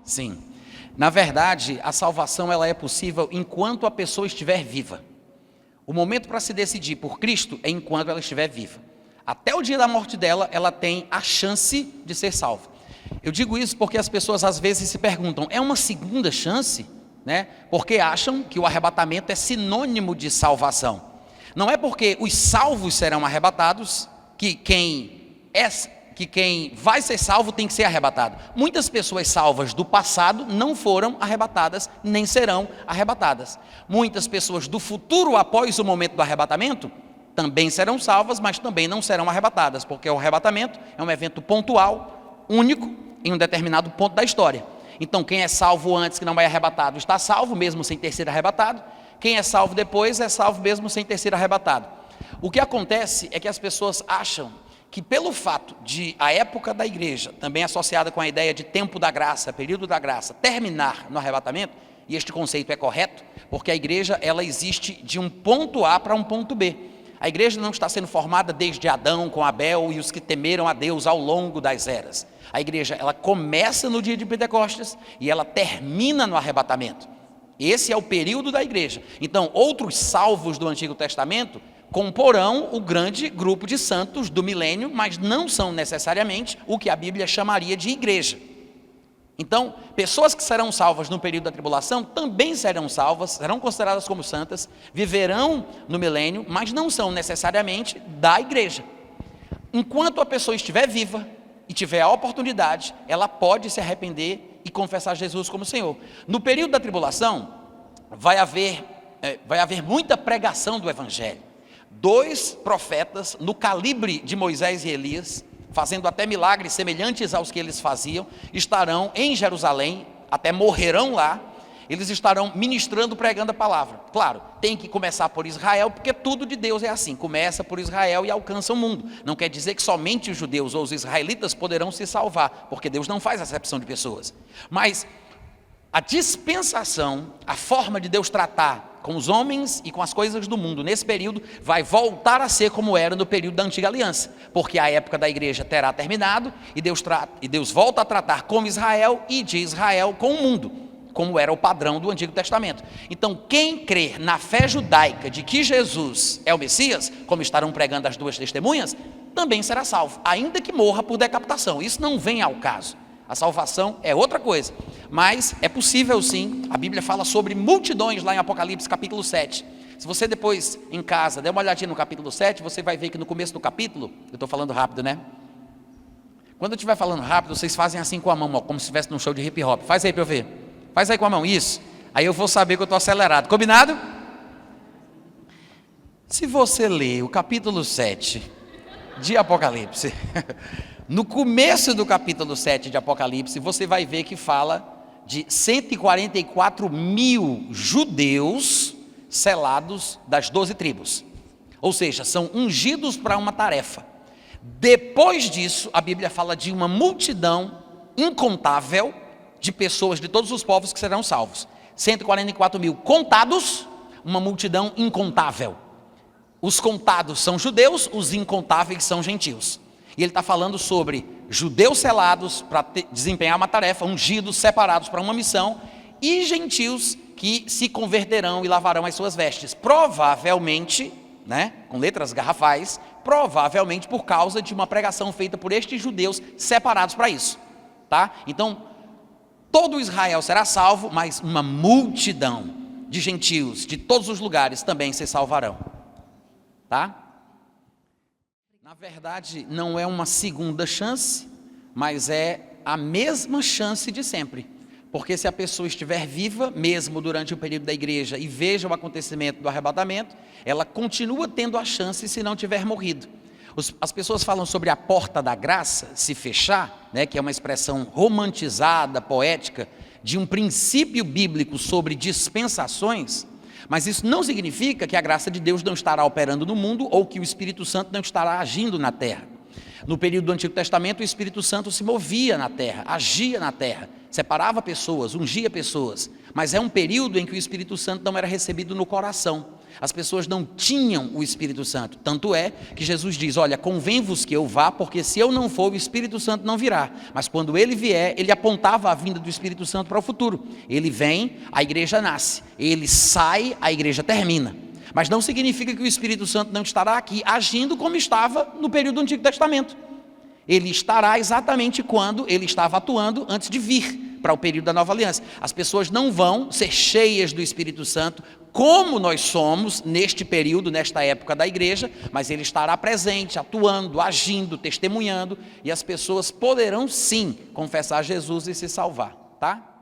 Sim. Na verdade, a salvação ela é possível enquanto a pessoa estiver viva. O momento para se decidir por Cristo é enquanto ela estiver viva. Até o dia da morte dela, ela tem a chance de ser salva. Eu digo isso porque as pessoas às vezes se perguntam, é uma segunda chance? Porque acham que o arrebatamento é sinônimo de salvação. Não é porque os salvos serão arrebatados que quem vai ser salvo tem que ser arrebatado. Muitas pessoas salvas do passado não foram arrebatadas, nem serão arrebatadas. Muitas pessoas do futuro, após o momento do arrebatamento, também serão salvas, mas também não serão arrebatadas, porque o arrebatamento é um evento pontual, único, em um determinado ponto da história. Então, quem é salvo antes que não é arrebatado, está salvo, mesmo sem ter sido arrebatado. Quem é salvo depois, é salvo mesmo sem ter sido arrebatado. O que acontece é que as pessoas acham que pelo fato de a época da igreja, também associada com a ideia de tempo da graça, período da graça, terminar no arrebatamento, e este conceito é correto, porque a igreja ela existe de um ponto A para um ponto B. A igreja não está sendo formada desde Adão com Abel e os que temeram a Deus ao longo das eras. A igreja ela começa no dia de Pentecostes e ela termina no arrebatamento. Esse é o período da igreja. Então, outros salvos do Antigo Testamento comporão o grande grupo de santos do milênio, mas não são necessariamente o que a Bíblia chamaria de igreja. Então, pessoas que serão salvas no período da tribulação também serão salvas, serão consideradas como santas, viverão no milênio, mas não são necessariamente da igreja. Enquanto a pessoa estiver viva e tiver a oportunidade, ela pode se arrepender e confessar Jesus como Senhor. No período da tribulação, vai haver muita pregação do Evangelho. 2 profetas no calibre de Moisés e Elias, fazendo até milagres semelhantes aos que eles faziam, estarão em Jerusalém, até morrerão lá. Eles estarão ministrando, pregando a palavra. Claro, tem que começar por Israel, porque tudo de Deus é assim, começa por Israel e alcança o mundo. Não quer dizer que somente os judeus ou os israelitas poderão se salvar, porque Deus não faz acepção de pessoas. Mas a dispensação, a forma de Deus tratar com os homens e com as coisas do mundo nesse período, vai voltar a ser como era no período da Antiga Aliança, porque a época da igreja terá terminado, e Deus volta a tratar com Israel e de Israel com o mundo, como era o padrão do Antigo Testamento. Então, quem crer na fé judaica de que Jesus é o Messias, como estarão pregando as 2 testemunhas, também será salvo, ainda que morra por decapitação. Isso não vem ao caso. A salvação é outra coisa, mas é possível sim. A Bíblia fala sobre multidões lá em Apocalipse capítulo 7. Se você depois em casa der uma olhadinha no capítulo 7, você vai ver que no começo do capítulo, eu estou falando rápido, né? Quando eu estiver falando rápido, vocês fazem assim com a mão, ó, como se estivesse num show de hip hop. Faz aí para eu ver. Faz aí com a mão, isso. Aí eu vou saber que eu estou acelerado. Combinado? Se você ler o capítulo 7 de Apocalipse, no começo do capítulo 7 de Apocalipse, você vai ver que fala de 144 mil judeus selados das 12 tribos. Ou seja, são ungidos para uma tarefa. Depois disso, a Bíblia fala de uma multidão incontável de pessoas de todos os povos que serão salvos. 144 mil contados, uma multidão incontável. Os contados são judeus, os incontáveis são gentios. E ele está falando sobre judeus selados para desempenhar uma tarefa, ungidos, separados para uma missão, e gentios que se converterão e lavarão as suas vestes. Provavelmente, com letras garrafais, provavelmente por causa de uma pregação feita por estes judeus separados para isso. Tá? Então, todo Israel será salvo, mas uma multidão de gentios de todos os lugares também se salvarão. Tá? Na verdade, não é uma segunda chance, mas é a mesma chance de sempre. Porque se a pessoa estiver viva, mesmo durante o período da igreja, e veja o acontecimento do arrebatamento, ela continua tendo a chance se não tiver morrido. As pessoas falam sobre a porta da graça se fechar, que é uma expressão romantizada, poética, de um princípio bíblico sobre dispensações. Mas isso não significa que a graça de Deus não estará operando no mundo ou que o Espírito Santo não estará agindo na terra. No período do Antigo Testamento, o Espírito Santo se movia na terra, agia na terra, separava pessoas, ungia pessoas. Mas é um período em que o Espírito Santo não era recebido no coração. As pessoas não tinham o Espírito Santo. Tanto é que Jesus diz, olha, convém-vos que eu vá, porque se eu não for, o Espírito Santo não virá. Mas quando ele vier, ele apontava a vinda do Espírito Santo para o futuro. Ele vem, a igreja nasce. Ele sai, a igreja termina. Mas não significa que o Espírito Santo não estará aqui agindo como estava no período do Antigo Testamento. Ele estará exatamente quando ele estava atuando antes de vir para o período da Nova Aliança. As pessoas não vão ser cheias do Espírito Santo como nós somos neste período, nesta época da igreja, mas ele estará presente, atuando, agindo, testemunhando, e as pessoas poderão sim confessar Jesus e se salvar, tá?